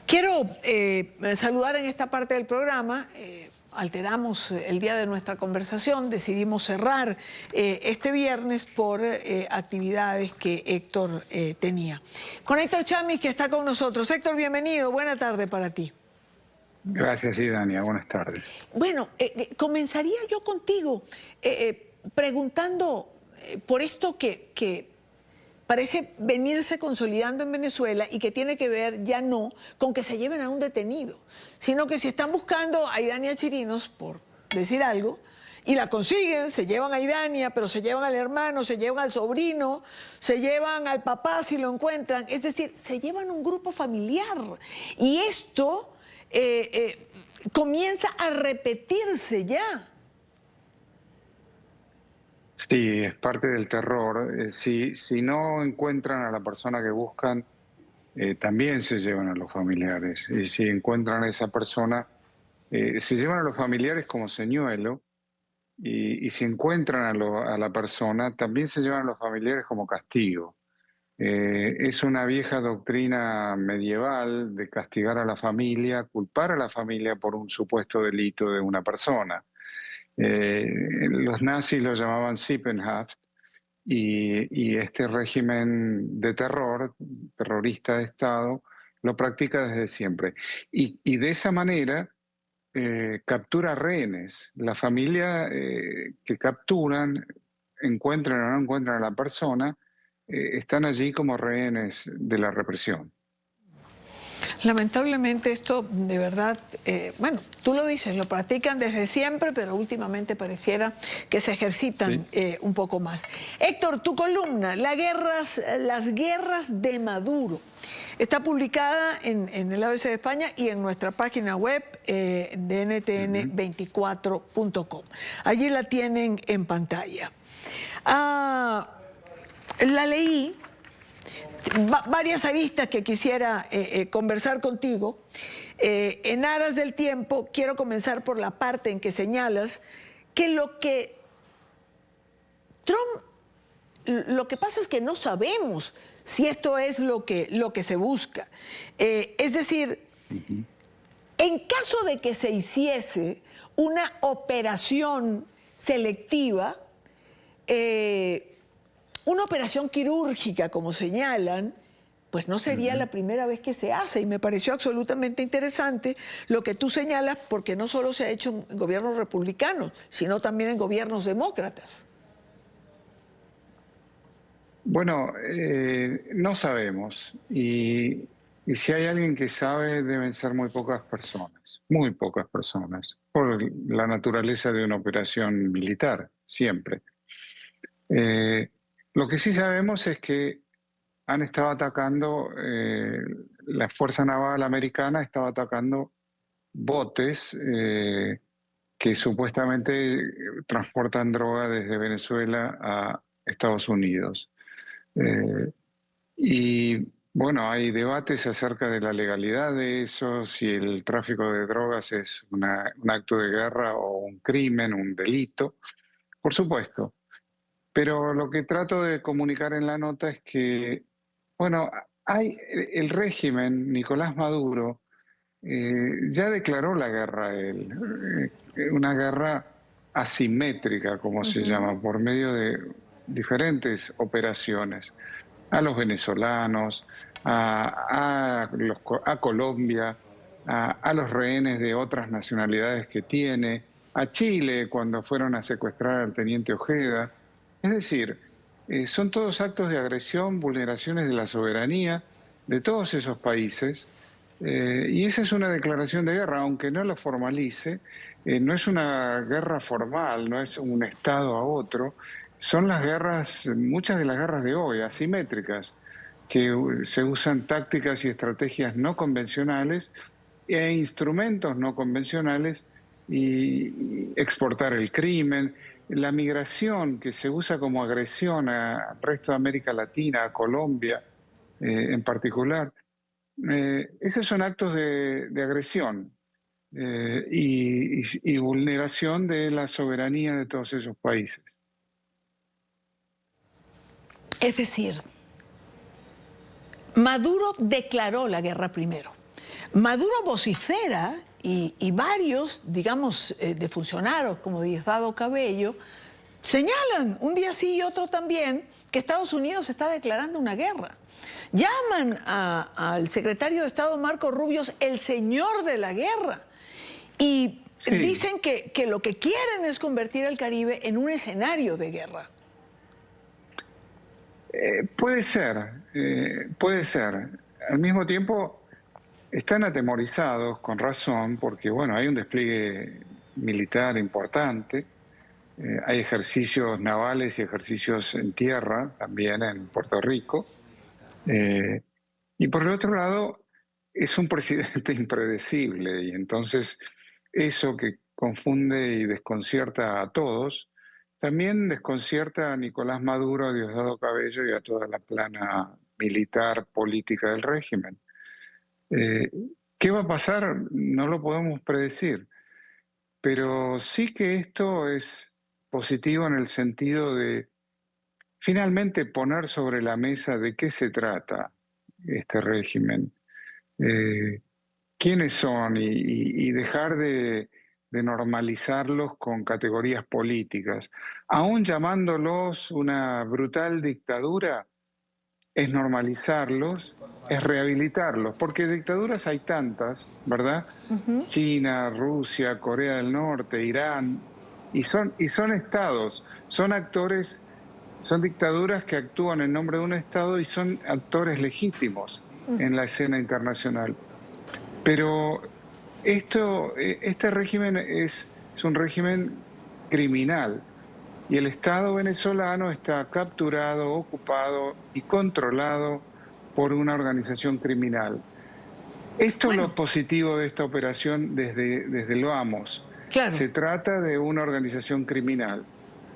Quiero saludar en esta parte del programa. Alteramos el día de nuestra conversación, decidimos cerrar este viernes por actividades que Héctor tenía. Con Héctor Chamiz, que está con nosotros. Héctor, bienvenido, buena tarde para ti. Gracias, Idania, buenas tardes. Bueno, comenzaría yo contigo preguntando por esto que parece venirse consolidando en Venezuela y que tiene que ver ya no con que se lleven a un detenido, sino que si están buscando a Idania Chirinos, por decir algo, y la consiguen, se llevan a Idania, pero se llevan al hermano, se llevan al sobrino, se llevan al papá si lo encuentran, es decir, se llevan un grupo familiar. Y esto comienza a repetirse ya. Sí, es parte del terror. Si no encuentran a la persona que buscan, también se llevan a los familiares. Y si encuentran a esa persona, se llevan a los familiares como señuelo. Y si encuentran a la persona, también se llevan a los familiares como castigo. Es una vieja doctrina medieval de castigar a la familia, culpar a la familia por un supuesto delito de una persona. Los nazis lo llamaban Sippenhaft, y este régimen de terror, terrorista de Estado, lo practica desde siempre. Y de esa manera captura rehenes. La familia que capturan, encuentran o no encuentran a la persona, están allí como rehenes de la represión. Lamentablemente esto de verdad, bueno, tú lo dices, lo practican desde siempre, pero últimamente pareciera que se ejercitan un poco más. Héctor, tu columna, las guerras de Maduro, está publicada en el ABC de España y en nuestra página web de ntn24.com. Allí la tienen en pantalla. La leí. Varias aristas que quisiera conversar contigo. En aras del tiempo, quiero comenzar por la parte en que señalas que lo que pasa es que no sabemos si esto es lo que se busca. Es decir, en caso de que se hiciese una operación selectiva, una operación quirúrgica, como señalan, pues no sería la primera vez que se hace, y me pareció absolutamente interesante lo que tú señalas, porque no solo se ha hecho en gobiernos republicanos, sino también en gobiernos demócratas. Bueno, no sabemos, y si hay alguien que sabe, deben ser muy pocas personas, por la naturaleza de una operación militar, siempre. Lo que sí sabemos es que han estado atacando, la Fuerza Naval Americana estaba atacando botes que supuestamente transportan droga desde Venezuela a Estados Unidos. Y bueno, hay debates acerca de la legalidad de eso, si el tráfico de drogas es un acto de guerra o un crimen, un delito, por supuesto. Pero lo que trato de comunicar en la nota es que, bueno, el régimen, Nicolás Maduro, ya declaró la guerra a él, una guerra asimétrica, como se llama, por medio de diferentes operaciones, a los venezolanos, a Colombia, a los rehenes de otras nacionalidades que tiene, a Chile cuando fueron a secuestrar al teniente Ojeda. Es decir, son todos actos de agresión, vulneraciones de la soberanía de todos esos países, y esa es una declaración de guerra, aunque no lo formalice. No es una guerra formal, no es un Estado a otro, son las guerras, muchas de las guerras de hoy, asimétricas, que se usan tácticas y estrategias no convencionales e instrumentos no convencionales, y exportar el crimen, la migración que se usa como agresión al resto de América Latina, a Colombia en particular. Esos son actos de agresión y vulneración de la soberanía de todos esos países. Es decir, Maduro declaró la guerra primero. Maduro vocifera y varios, digamos, de funcionarios como Diosdado Cabello, señalan un día sí y otro también que Estados Unidos está declarando una guerra. Llaman al secretario de Estado Marco Rubios el señor de la guerra y Sí, dicen que lo que quieren es convertir al Caribe en un escenario de guerra. puede ser, puede ser. Al mismo tiempo, están atemorizados, con razón, porque bueno, hay un despliegue militar importante, hay ejercicios navales y ejercicios en tierra también en Puerto Rico. eh, y por el otro lado, es un presidente impredecible y entonces eso que confunde y desconcierta a todos, también desconcierta a Nicolás Maduro, a Diosdado Cabello y a toda la plana militar política del régimen. Eh, ¿Qué va a pasar? No lo podemos predecir, pero sí que esto es positivo en el sentido de finalmente poner sobre la mesa de qué se trata este régimen, eh, quiénes son y dejar de normalizarlos con categorías políticas. Aún llamándolos una brutal dictadura, es normalizarlos, es rehabilitarlos, porque dictaduras hay tantas, ¿verdad? China, Rusia, Corea del Norte, Irán, y son estados, son actores, son dictaduras que actúan en nombre de un estado y son actores legítimos en la escena internacional. Pero este régimen es un régimen criminal y el Estado venezolano está capturado, ocupado y controlado por una organización criminal. Esto es Bueno, lo positivo de esta operación desde lo vamos. claro. Se trata de una organización criminal.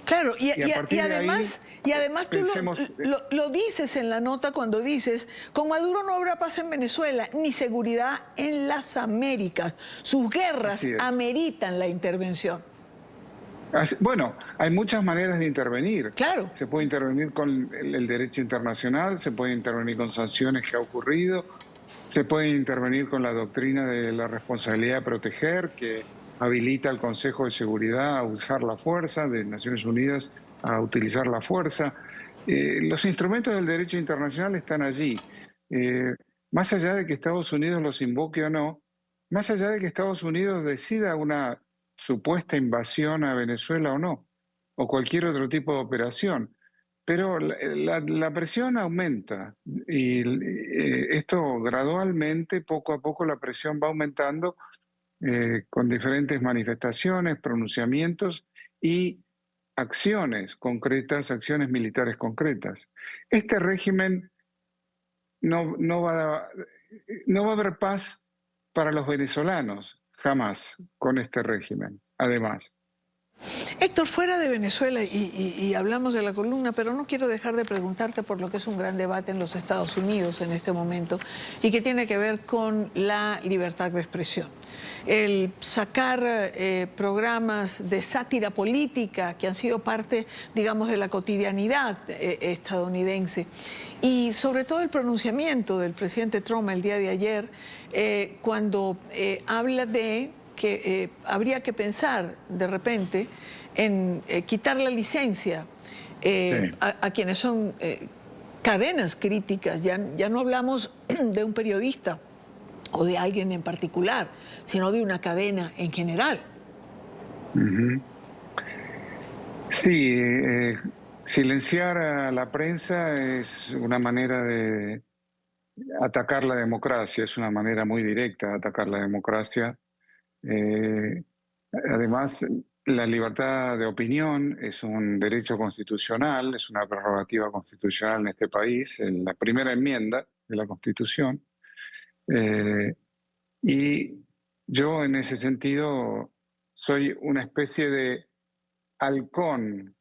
Claro, Y a partir de ahí, y además tú pensemos, lo dices en la nota cuando dices, con Maduro no habrá paz en Venezuela, ni seguridad en las Américas. Sus guerras así es. ameritan la intervención. Bueno, hay muchas maneras de intervenir. Claro. Se puede intervenir con el derecho internacional, se puede intervenir con sanciones que ha ocurrido, se puede intervenir con la doctrina de la responsabilidad de proteger, que habilita al Consejo de Seguridad a usar la fuerza, de Naciones Unidas a utilizar la fuerza. Los instrumentos del derecho internacional están allí. Eh, Más allá de que Estados Unidos los invoque o no, más allá de que Estados Unidos decida una supuesta invasión a Venezuela o no, o cualquier otro tipo de operación. Pero la presión aumenta y esto gradualmente, poco a poco, la presión va aumentando con diferentes manifestaciones, pronunciamientos y acciones concretas, acciones militares concretas. Este régimen no va a haber paz para los venezolanos, jamás, con este régimen, además. Héctor, fuera de Venezuela, y hablamos de la columna, pero no quiero dejar de preguntarte por lo que es un gran debate en los Estados Unidos en este momento y que tiene que ver con la libertad de expresión. El sacar programas de sátira política que han sido parte, digamos, de la cotidianidad estadounidense y sobre todo el pronunciamiento del presidente Trump el día de ayer cuando habla de que habría que pensar de repente en quitar la licencia Sí. a quienes son cadenas críticas. Ya no hablamos de un periodista o de alguien en particular, sino de una cadena en general. Ujú. Sí, silenciar a la prensa es una manera de atacar la democracia, es una manera muy directa de atacar la democracia. Eh, Además, la libertad de opinión es un derecho constitucional, es una prerrogativa constitucional en este país, en la primera enmienda de la Constitución. Eh, y yo en ese sentido soy una especie de halcón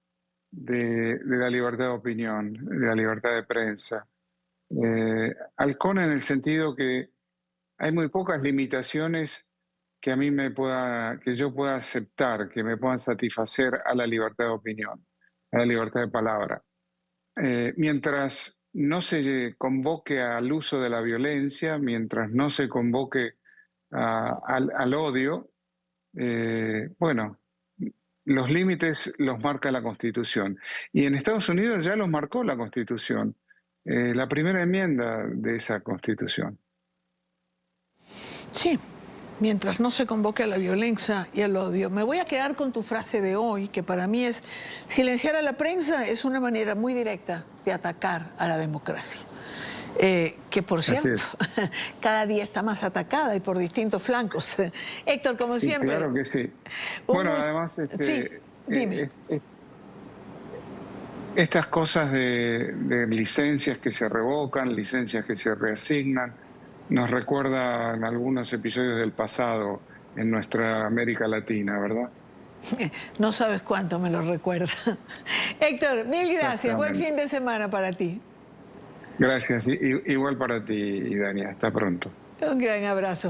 de la libertad de opinión, de la libertad de prensa. Halcón en el sentido que hay muy pocas limitaciones que a mí que yo pueda aceptar, que me puedan satisfacer a la libertad de opinión, a la libertad de palabra. Mientras no se convoque al uso de la violencia, mientras no se convoque al odio, bueno, los límites los marca la Constitución. Y en Estados Unidos ya los marcó la Constitución, la primera enmienda de esa Constitución. Sí, mientras no se convoque a la violencia y al odio. Me voy a quedar con tu frase de hoy, que para mí es: silenciar a la prensa es una manera muy directa de atacar a la democracia. Que por Así cierto, es. cada día está más atacada y por distintos flancos. Héctor, como Sí, siempre. claro que sí. un Bueno, gusto. además, Sí, dime. estas cosas de licencias que se revocan, licencias que se reasignan, nos recuerdan algunos episodios del pasado en nuestra América Latina, ¿verdad? No sabes cuánto me lo recuerda. Héctor, mil gracias. Buen Exactamente. fin de semana para ti. Gracias. Igual para ti, Dani. Hasta pronto. Un gran abrazo.